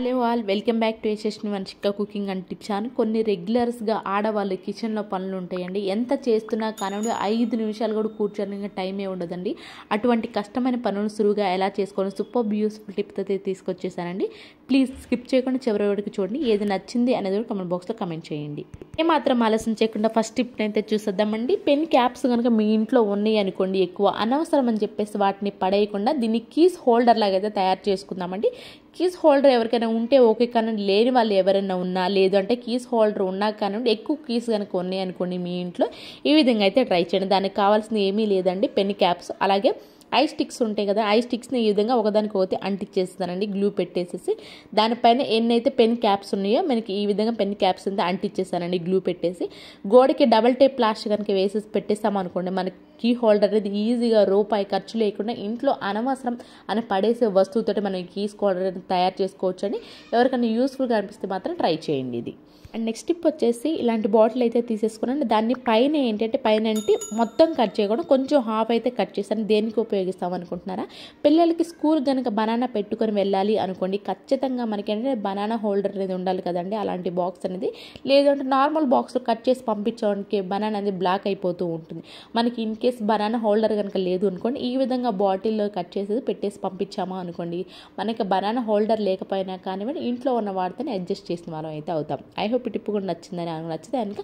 Hello all, welcome back to Yashaswini Vamshika cooking and tips channel. కొన్ని రెగ్యులర్స్గా ఆడవాళ్ళు కిచెన్లో పనులు ఉంటాయండి. ఎంత చేస్తున్నా కానివ్వండి 5 నిమిషాలు కూడా కూర్చొని టైమే ఉండదండి. అటువంటి కష్టమైన పనులు సులువుగా ఎలా చేసుకోవాలో సూపర్ యూస్ఫుల్ టిప్ అయితే తీసుకొచ్చేసానండి. ప్లీజ్ స్కిప్ చేయకుండా చివరి వరకు చూడండి. ఏది నచ్చింది అనేది కూడా కామెంట్ బాక్స్లో కామెంట్ చేయండి. ఏమాత్రం ఆలస్యం చేయకుండా ఫస్ట్ టిప్ అయితే చూసేద్దామండి. పెన్ క్యాప్స్ కనుక మీ ఇంట్లో ఉన్నాయి అనుకోండి, ఎక్కువ అనవసరం అని చెప్పేసి వాటిని పడేయకుండా దీన్ని కీస్ హోల్డర్ లాగా అయితే తయారు చేసుకుందామండి. కీస్ హోల్డర్ ఎవరికైనా ఉంటే ఓకే, కానీ లేని వాళ్ళు ఎవరైనా ఉన్నా, లేదు అంటే కీస్ హోల్డర్ ఉన్నా కానివ్వండి, ఎక్కువ కీస్ కనుక ఉన్నాయి అనుకోండి మీ ఇంట్లో, ఈ విధంగా అయితే ట్రై చేయండి. దానికి కావాల్సింది ఏమీ లేదండి, పెన్ క్యాప్స్ అలాగే ఐ స్టిక్స్ ఉంటాయి కదా, ఐ స్టిక్స్ని ఈ విధంగా ఒకదానికి ఒకటి అంటించేస్తానండి. గ్లూ పెట్టేసేసి దానిపైన ఎన్నైతే పెన్ క్యాప్స్ ఉన్నాయో మనకి ఈ విధంగా పెన్ క్యాప్స్ అంతా అంటించేస్తానండి గ్లూ పెట్టేసి. గోడకి డబల్ టేప్ ప్లాస్టర్ కనుక వేసేసి పెట్టేస్తామనుకోండి, మనకి కీ హోల్డర్ అనేది ఈజీగా రూపాయి ఖర్చు లేకుండా ఇంట్లో అనవసరం అని పడేసే వస్తువుతో మనం కీస్ హోల్డర్ అనేది తయారు చేసుకోవచ్చు అని ఎవరికైనా యూస్ఫుల్గా అనిపిస్తే మాత్రం ట్రై చేయండి ఇది. అండ్ నెక్స్ట్ టిప్ వచ్చేసి ఇలాంటి బాటిల్ అయితే తీసేసుకున్నాను. దాన్ని పైన ఏంటంటే మొత్తం కట్ చేయకుండా కొంచెం హాఫ్ అయితే కట్ చేస్తాను. దేనికి ఉపయోగిస్తాం అనుకుంటున్నారా? పిల్లలకి స్కూల్ కనుక బనానా పెట్టుకొని వెళ్ళాలి అనుకోండి, ఖచ్చితంగా మనకి ఏంటంటే బనానా హోల్డర్ అనేది ఉండాలి కదండి, అలాంటి బాక్స్ అనేది. లేదంటే నార్మల్ బాక్స్లో కట్ చేసి పంపించడానికి బనానా అనేది బ్లాక్ అయిపోతూ ఉంటుంది. మనకి ఇన్ కేస్ బనానా హోల్డర్ కనుక లేదు అనుకోండి, ఈ విధంగా బాటిల్లో కట్ చేసేది పెట్టేసి పంపించామా అనుకోండి, మనకి బనానా హోల్డర్ లేకపోయినా కానివ్వండి ఇంట్లో ఉన్న వాటితో అడ్జస్ట్ చేసిన వాళ్ళం అయితే అవుతాం. ఐ హోప్ టిప్ కూడా నచ్చిందని నచ్చితే కనుక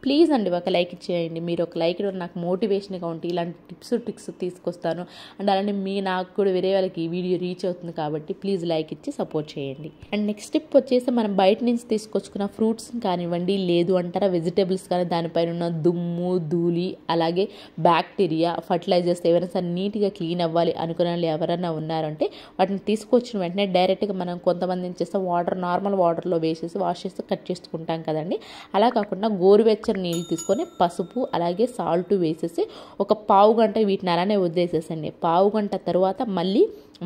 ప్లీజ్ అండి ఒక లైక్ ఇచ్చేయండి. మీరు ఒక లైక్ నాకు మోటివేషన్గా ఉంటే ఇలాంటి ట్రిక్స్ తీసుకొస్తాను. అండ్ అలానే నాకు కూడా వేరే వాళ్ళకి ఈ వీడియో రీచ్ అవుతుంది కాబట్టి ప్లీజ్ లైక్ ఇచ్చి సపోర్ట్ చేయండి. అండ్ నెక్స్ట్ టిప్ వచ్చేసి మనం బయట నుంచి తీసుకొచ్చుకున్న ఫ్రూట్స్ కానివ్వండి, లేదు అంటారా వెజిటేబుల్స్ కానీ దానిపైన ఉన్న దుమ్ము ధూళి అలాగే బ్యాక్టీరియా ఫర్టిలైజర్స్ ఏమైనా సరే నీట్గా క్లీన్ అవ్వాలి అనుకునే వాళ్ళు ఎవరైనా ఉన్నారంటే వాటిని తీసుకొచ్చిన వెంటనే డైరెక్ట్గా మనం కొంతమంది ఏం చేస్తాం, నార్మల్ వాటర్లో వేసేసి వాష్ చేసి కట్ చేసుకుంటాం కదండి. అలా కాకుండా గోరువెచ్చని నీళ్ళు తీసుకొని పసుపు అలాగే సాల్ట్ వేసేసి ఒక పావు గంట వీటిని అలానే వదిలేసేసండి. పావు గంట తర్వాత మళ్ళీ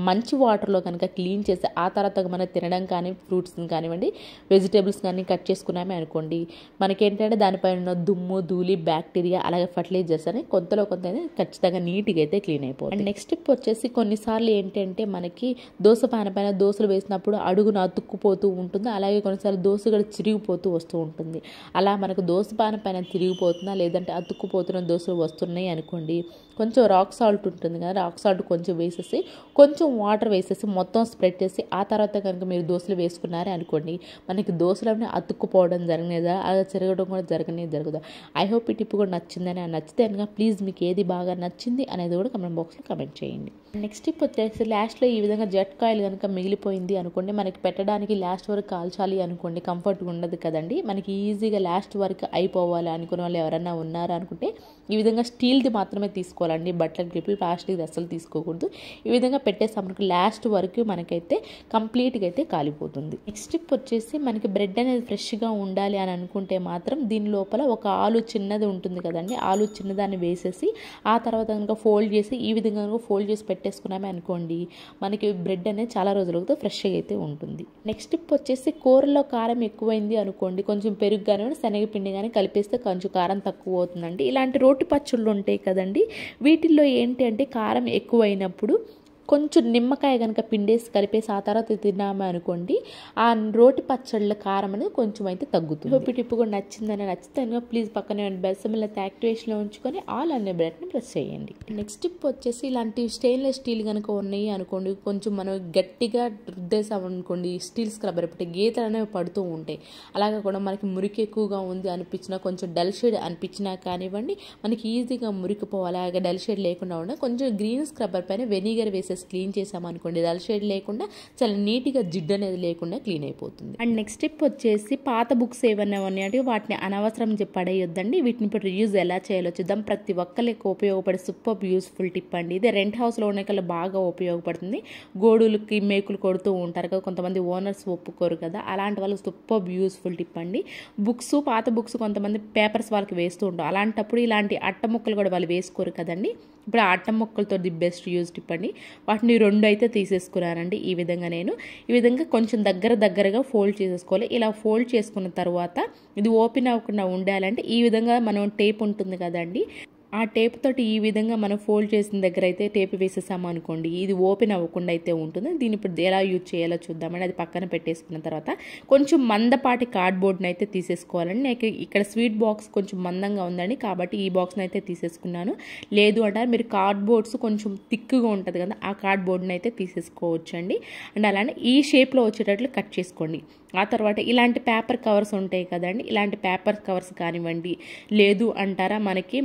మంచి వాటర్లో కనుక క్లీన్ చేసి ఆ తర్వాత మనం తినడం కానీ ఫ్రూట్స్ని కానివ్వండి వెజిటేబుల్స్ కానీ కట్ చేసుకున్నామే అనుకోండి, మనకేంటంటే దానిపైన ఉన్న దుమ్ము ధూళి బ్యాక్టీరియా అలాగే ఫర్టిలైజర్స్ అని కొంత ఖచ్చితంగా నీట్గా అయితే క్లీన్ అయిపోతుంది. అండ్ నెక్స్ట్ టిప్ వచ్చేసి కొన్నిసార్లు ఏంటంటే మనకి దోశ పైన దోశలు వేసినప్పుడు అడుగున అతుక్కుపోతూ ఉంటుంది, అలాగే కొన్నిసార్లు దోశ కూడా చిరిగిపోతూ వస్తూ ఉంటుంది. అలా మనకు దోశ పైన తిరిగిపోతున్నా లేదంటే అతుక్కుపోతున్న దోశలు వస్తున్నాయి అనుకోండి, కొంచెం రాక్ సాల్ట్ ఉంటుంది కదా, రాక్ సాల్ట్ కొంచెం వేసేసి కొంచెం వాటర్ వేసేసి మొత్తం స్ప్రెడ్ చేసి ఆ తర్వాత కనుక మీరు దోశలు వేసుకున్నారే అనుకోండి, మనకి దోశలన్నీ అతుక్కుపోవడం జరగనేదా, అలా తిరగడం కూడా జరగదు. ఐ హోప్ ఈ టిప్ కూడా నచ్చిందని, నచ్చితే కనుక ప్లీజ్ మీకు ఏది బాగా నచ్చింది అనేది కూడా కామెంట్ బాక్స్లో కామెంట్ చేయండి. నెక్స్ట్ టిప్ వచ్చేసి లాస్ట్లో ఈ విధంగా జట్కాయలు కనుక మిగిలిపోయింది అనుకోండి, మనకి పెట్టడానికి లాస్ట్ వరకు కాల్చాలి అనుకోండి, కంఫర్ట్గా ఉండదు కదండి, మనకి ఈజీగా లాస్ట్ వరకు అయిపోవాలి అనుకునే వాళ్ళు ఎవరైనా ఉన్నారు అనుకుంటే ఈ విధంగా స్టీల్ది మాత్రమే తీసుకోవాలండి. బట్టల గ్రిప్పులు ప్లాస్టిక్ అస్సలు తీసుకోకూడదు. ఈ విధంగా పెట్టేసామనుకో లాస్ట్ వరకు మనకైతే కంప్లీట్గా అయితే కాలిపోతుంది. నెక్స్ట్ టిప్ వచ్చేసి మనకి బ్రెడ్ అనేది ఫ్రెష్గా ఉండాలి అని అనుకుంటే మాత్రం దీని లోపల ఒక ఆలు చిన్నది ఉంటుంది కదండి, ఆలు చిన్నదాన్ని వేసేసి ఆ తర్వాత కనుక ఫోల్డ్ చేసి ఈ విధంగా కనుక ఫోల్డ్ చేసి పెట్టేసుకున్నామే అనుకోండి, మనకి బ్రెడ్ అనేది చాలా రోజులతో ఫ్రెష్గా అయితే ఉంటుంది. నెక్స్ట్ టిప్ వచ్చేసి కూరలో కారం ఎక్కువైంది అనుకోండి, కొంచెం పెరుగు కానీ శనగపిండి కానీ కలిపేస్తే కొంచెం కారం తక్కువ అవుతుందండి. ఇలాంటి రోటి పచ్చళ్ళు ఉంటాయి కదండి, వీటిల్లో ఏంటి అంటే కారం ఎక్కువైనప్పుడు కొంచెం నిమ్మకాయ కనుక పిండేసి కలిపేసి ఆ తర్వాత తిన్నామే అనుకోండి, ఆ రోటి పచ్చళ్ళ కారం అనేది కొంచెం అయితే తగ్గుతుంది. హోప్ టిప్ కూడా నచ్చితే ప్లీజ్ పక్కనే బెల్సమిల్ అయితే యాక్టివేషన్లో ఉంచుకొని ఆల్ అనే బటన్ని ప్రెస్ చేయండి. నెక్స్ట్ టిప్ వచ్చేసి ఇలాంటి స్టెయిన్లెస్ స్టీల్ కనుక ఉన్నాయి అనుకోండి, కొంచెం మనం గట్టిగా రుద్దేసామనుకోండి స్టీల్ స్క్రబ్బర్ పెట్టి గీతలు అనేవి పడుతూ ఉంటాయి. అలాగే కూడా మనకి మురికి ఎక్కువగా ఉంది అనిపించినా, కొంచెం డల్ షేడ్ అనిపించినా కానివ్వండి, మనకి ఈజీగా మురికిపోవాలి అలాగే డల్ షేడ్ లేకుండా ఉండాలి, కొంచెం గ్రీన్ స్క్రబ్బర్ పైన వెనిగర్ వేసేసి క్లీన్ చేసామనుకోండి డల్ షేడ్ లేకుండా చాలా నీట్గా జిడ్డు అనేది లేకుండా క్లీన్ అయిపోతుంది. అండ్ నెక్స్ట్ టిప్ వచ్చేసి పాత బుక్స్ ఏమన్నా ఉన్నాయంటే వాటిని అనవసరం చెప్పి పడేయొద్దండి. వీటిని ఇప్పుడు రీయూజ్ ఎలా చేయాలో చూద్దాం. ప్రతి ఒక్కరికి ఉపయోగపడే సూపర్ యూస్ఫుల్ టిప్ అండి ఇది. రెంట్ హౌస్లో ఉన్న కల్లా బాగా ఉపయోగపడుతుంది. గోడులకి మేకులు కొడుతూ ఉంటారు కదా, కొంతమంది ఓనర్స్ ఒప్పుకోరు కదా, అలాంటి వాళ్ళు సూపర్ యూస్ఫుల్ టిప్ అండి. పాత బుక్స్ కొంతమంది పేపర్స్ వాళ్ళకి వేస్తూ ఉంటారు, అలాంటప్పుడు ఇలాంటి అట్ట ముక్కలు కూడా వాళ్ళు వేసుకోరు కదండి. ఇప్పుడు ఆ అట్ట ముక్కలతో ది బెస్ట్ యూజ్ టిప్ అండి. వాటిని 2 అయితే తీసేసుకున్నానండి. ఈ విధంగా కొంచెం దగ్గరగా ఫోల్డ్ చేసేసుకోవాలి. ఇలా ఫోల్డ్ చేసుకున్న తర్వాత ఇది ఓపెన్ అవ్వకుండా ఉండాలంటే ఈ విధంగా మనం టేప్ ఉంటుంది కదండి, ఆ టేప్ తోటి ఈ విధంగా మనం ఫోల్డ్ చేసిన దగ్గర అయితే టేప్ వేసేసాము అనుకోండి, ఇది ఓపెన్ అవ్వకుండా అయితే ఉంటుంది. దీన్ని ఇప్పుడు ఎలా యూజ్ చేయాలో చూద్దామండి. అది పక్కన పెట్టేసుకున్న తర్వాత కొంచెం మందపాటి కార్డ్బోర్డ్ని అయితే తీసేసుకోవాలండి. నాకు ఇక్కడ స్వీట్ బాక్స్ కొంచెం మందంగా ఉందండి, కాబట్టి ఈ బాక్స్ని అయితే తీసేసుకున్నాను. లేదు అంటారు మీరు కార్డ్బోర్డ్స్ కొంచెం థిక్గా ఉంటుంది కదా, ఆ కార్డ్బోర్డ్ని అయితే తీసేసుకోవచ్చు అండి. అండ్ అలానే ఈ షేప్లో వచ్చేటట్లు కట్ చేసుకోండి. ఆ తర్వాత ఇలాంటి పేపర్ కవర్స్ ఉంటాయి కదండి, ఇలాంటి పేపర్ కవర్స్ కానివ్వండి, లేదు అంటారా మనకి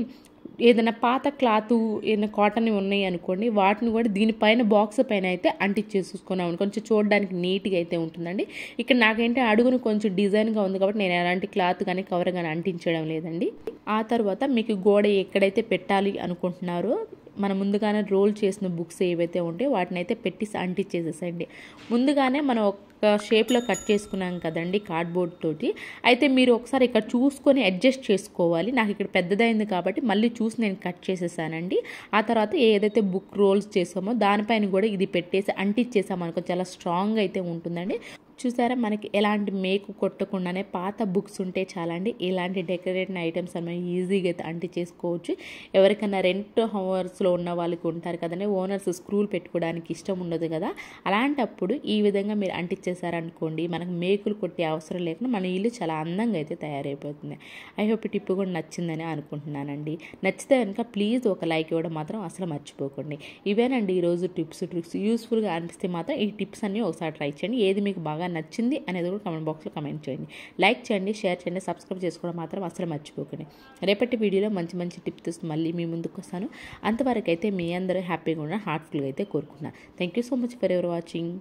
ఏదైనా పాత క్లాత్ ఏదైనా కాటన్ ఉన్నాయి అనుకోండి, వాటిని కూడా దీనిపైన బాక్స్ పైన అయితే అంటించేసుకున్నాము, కొంచెం చూడడానికి నీట్గా అయితే ఉంటుందండి. ఇక్కడ నాకేంటే అడుగును కొంచెం డిజైన్గా ఉంది కాబట్టి నేను ఎలాంటి క్లాత్ కానీ కవర్ కానీ అంటించడం లేదండి. ఆ తర్వాత మీకు గోడ ఎక్కడైతే పెట్టాలి అనుకుంటున్నారో మనం ముందుగానే రోల్ చేసిన బుక్స్ ఏవైతే ఉంటాయో వాటిని అయితే పెట్టి అంటించేసేసండి. ముందుగానే మనం ఒక షేప్లో కట్ చేసుకున్నాం కదండి కార్డ్బోర్డ్ తోటి, అయితే మీరు ఒకసారి ఇక్కడ చూసుకొని అడ్జస్ట్ చేసుకోవాలి. నాకు ఇక్కడ పెద్దదైంది కాబట్టి మళ్ళీ చూసి నేను కట్ చేసేసానండి. ఆ తర్వాత ఏదైతే బుక్ రోల్స్ చేసామో దానిపైన కూడా ఇది పెట్టేసి అంటించేసామనుకో చాలా స్ట్రాంగ్ అయితే ఉంటుందండి. చూసారా మనకి ఎలాంటి మేకు కొట్టకుండానే పాత బుక్స్ ఉంటే చాలండి, ఇలాంటి డెకరేటివ్ ఐటమ్స్ అన్నీ ఈజీగా అయితే అంటించేసుకోవచ్చు. ఎవరికైనా రెంట్ హౌస్లో ఉన్న వాళ్ళకి ఉంటారు కదండి, ఓనర్స్ స్క్రూలు పెట్టుకోవడానికి ఇష్టం ఉండదు కదా, అలాంటప్పుడు ఈ విధంగా మీరు అంటించేసారనుకోండి మనకు మేకులు కొట్టే అవసరం లేకుండా మన ఇల్లు చాలా అందంగా అయితే తయారైపోతుంది. ఐ హోప్ ఈ టిప్ కూడా నచ్చిందని అనుకుంటున్నానండి. నచ్చితే కనుక ప్లీజ్ ఒక లైక్ ఇవ్వడం మాత్రం అసలు మర్చిపోకండి. ఇవేనండి ఈరోజు టిప్స్ యూస్ఫుల్గా అనిపిస్తే మాత్రం ఈ టిప్స్ అన్నీ ఒకసారి ట్రై చేయండి. ఏది మీకు బాగా నచ్చింది అనేది కూడా కామెంట్ బాక్స్లో కామెంట్ చేయండి. లైక్ చేయండి, షేర్ చేయండి, సబ్స్క్రైబ్ చేసుకోవడం మాత్రం అసలు మర్చిపోకండి. రేపటి వీడియోలో మంచి మంచి టిప్స్ మళ్ళీ మీ ముందుకు వస్తాను. అంతవరకు అయితే మీ అందరూ హ్యాపీగా ఉన్న హార్ట్ఫుల్గా అయితే కోరుకున్నాను. Thank you so much for ever watching.